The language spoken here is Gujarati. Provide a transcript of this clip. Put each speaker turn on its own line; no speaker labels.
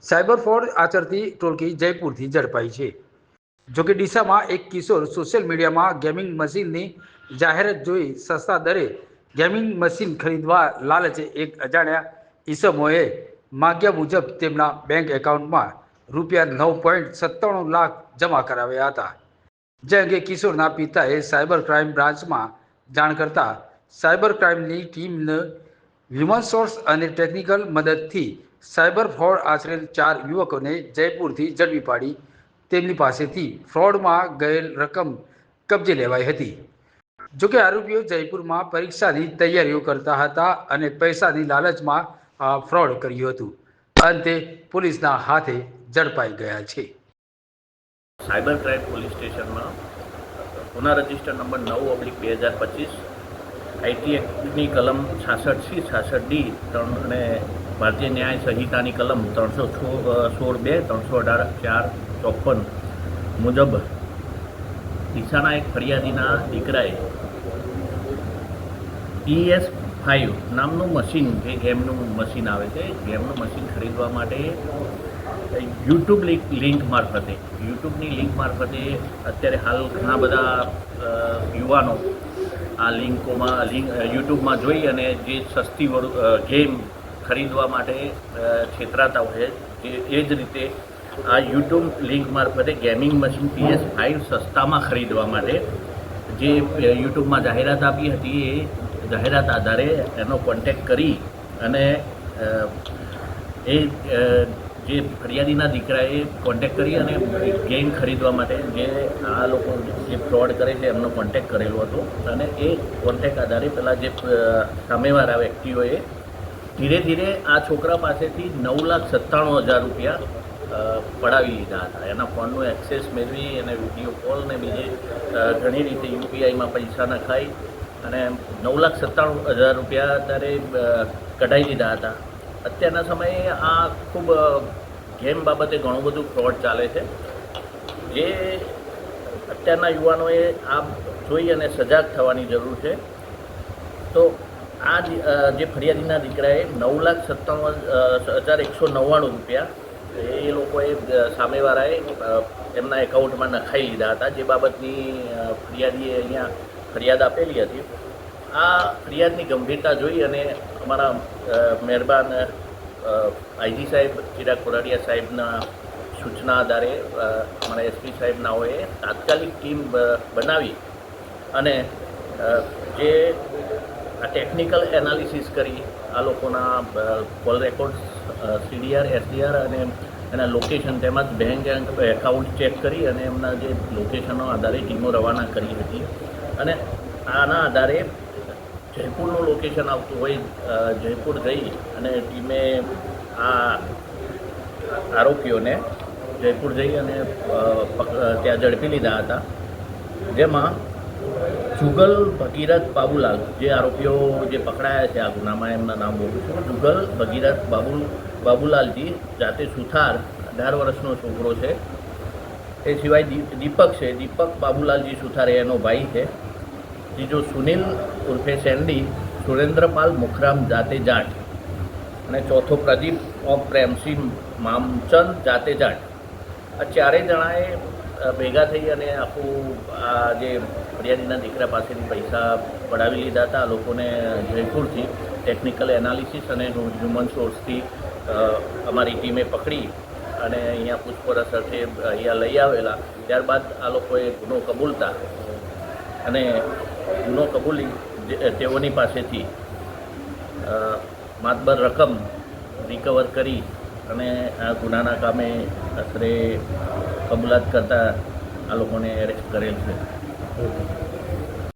સાયબર ફ્રોડ આચરતી ટોળકી જયપુરથી ઝડપાઈ છે। જોકે ડીસામાં એક કિશોર સોશિયલ મીડિયામાં ગેમિંગ મશીનની જાહેરાત જોઈ સસ્તા દરે ગેમિંગ મશીન ખરીદવા લાલચે એક અજાણ્યા ઈસમોએ માગ્યા મુજબ તેમના બેંક એકાઉન્ટમાં ₹9.97 લાખ જમા કરાવ્યા હતા। જે અંગે કિશોરના પિતાએ સાયબર ક્રાઇમ બ્રાન્ચમાં જાણ કરતા સાયબર ક્રાઇમની ટીમને હ્યુમન સોર્સ અને ટેકનિકલ મદદથી સાયબર ફ્રોડ આચરેલ 4 યુવકોને જયપુરથી ઝડપી પાડી તેમની પાસેથી ફ્રોડમાં ગયેલ રકમ કબજે લેવાઈ હતી। જોકે આરોપીઓ જયપુરમાં પરીક્ષાની તૈયારીઓ કરતા હતા અને પૈસાની લાલચમાં આ ફ્રોડ કર્યું હતું। અંતે પોલીસના હાથે ઝડપાઈ ગયા છે।
સાયબર ક્રાઇમ પોલીસ સ્ટેશનમાં ગુના રજિસ્ટર નંબર 9/2025 આઈટી એક્ટની કલમ 66C 66D અને ભારતીય ન્યાય સંહિતાની કલમ 316(2) 318(4) 54 મુજબ ડીસાના એક ફરિયાદીના દીકરાએ PS5 નામનું મશીન, જે ગેમનું મશીન આવે છે, ગેમનું મશીન ખરીદવા માટે યુટ્યુબની લિંક મારફતે અત્યારે હાલ ઘણા બધા યુવાનો આ યુટ્યુબમાં જોઈ અને જે સસ્તી ગેમ ખરીદવા માટે છેતરાતા હોય છે, એ જ રીતે આ યુટ્યુબ લિંક મારફતે ગેમિંગ મશીન PS5 સસ્તામાં ખરીદવા માટે જે યુટ્યુબમાં જાહેરાત આપી હતી, એ જાહેરાત આધારે એનો કોન્ટેક્ટ કરી અને જે ફરિયાદીના દીકરાએ કોન્ટેક્ટ કરી અને ગેમ ખરીદવા માટે જે આ લોકો જે ફ્રોડ કરે છે એમનો કોન્ટેક્ટ કરેલો હતો અને એ કોન્ટેક્ટ આધારે પેલા જે સામેવાળા વ્યક્તિઓએ ધીરે ધીરે આ છોકરા પાસેથી ₹9,97,000 પડાવી લીધા હતા। એના ફોનનો એક્સેસ મેળવી અને વિડીયો કોલ ને બીજે ઘણી રીતે યુપીઆઈમાં પૈસા નખાઈ અને ₹9,97,000 અત્યારે કઢાવી લીધા હતા। અત્યારના સમયે આ ખૂબ ગેમ બાબતે ઘણું બધું ફ્રોડ ચાલે છે, જે અત્યારના યુવાનોએ આ જોઈ અને સજાગ થવાની જરૂર છે। તો આ જે ફરિયાદીના દીકરાએ ₹9,97,199 એ લોકોએ સામેવાળાએ એમના એકાઉન્ટમાં નખાઈ લીધા હતા, જે બાબતની ફરિયાદીએ અહીંયા ફરિયાદ આપેલી હતી। આ ફરિયાદની ગંભીરતા જોઈ અને અમારા મહેરબાન આઈજી સાહેબ ચિરાગ કોરાડિયા સાહેબના સૂચના આધારે અમારા એસપી સાહેબનાઓએ તાત્કાલિક ટીમ બનાવી અને જે આ ટેકનિકલ એનાલિસિસ કરી આ લોકોના કોલ રેકોર્ડ CDR SDR અને એના લોકેશન તેમજ બેંક એકાઉન્ટ ચેક કરી અને એમના જે લોકેશનો આધારે ટીમો રવાના કરી હતી અને આના આધારે જયપુરનું લોકેશન આવતું હોય જયપુર જઈ અને ટીમે આ આરોપીઓને જયપુર જઈ અને ત્યાં ઝડપી લીધા હતા, જેમાં જુગલ ભગીરથ બાબુલાલ, જે આરોપીઓ જે પકડાયા છે આ ગુનામાં, એમના નામ બોલું છું, જુગલ ભગીરથ બાબુલાલજી જાતે સુથાર 18 વર્ષનો છોકરો છે। એ સિવાય દીપક છે, દીપક બાબુલાલજી સુથાર એનો ભાઈ છે। ત્રીજો સુનિલ ઉર્ફે સેન્ડી સુરેન્દ્રપાલ મુખરામ જાતે જાટ અને ચોથો પ્રદીપ ઓફ પ્રેમસિંહ મામચંદ જાતે જાટ। આ ચારેય જણાએ ભેગા થઈ અને આખું આ જે ફરિયાદીના દીકરા પાસેથી પૈસા પડાવી લીધા હતા। આ લોકોને જયપુરથી ટેકનિકલ એનાલિસિસ અને હ્યુમન સોર્સથી અમારી ટીમે પકડી અને અહીંયા પૂછપરછ અર્થે અહીંયા લઈ આવેલા। ત્યારબાદ આ લોકોએ ગુનો કબૂલતા અને ગુનો કબૂલી તેઓની પાસેથી માતબર રકમ રિકવર કરી અને આ ગુનાના કામે આશરે કબૂલાત કરતા આ લોકોને એરેસ્ટ કરેલ છે।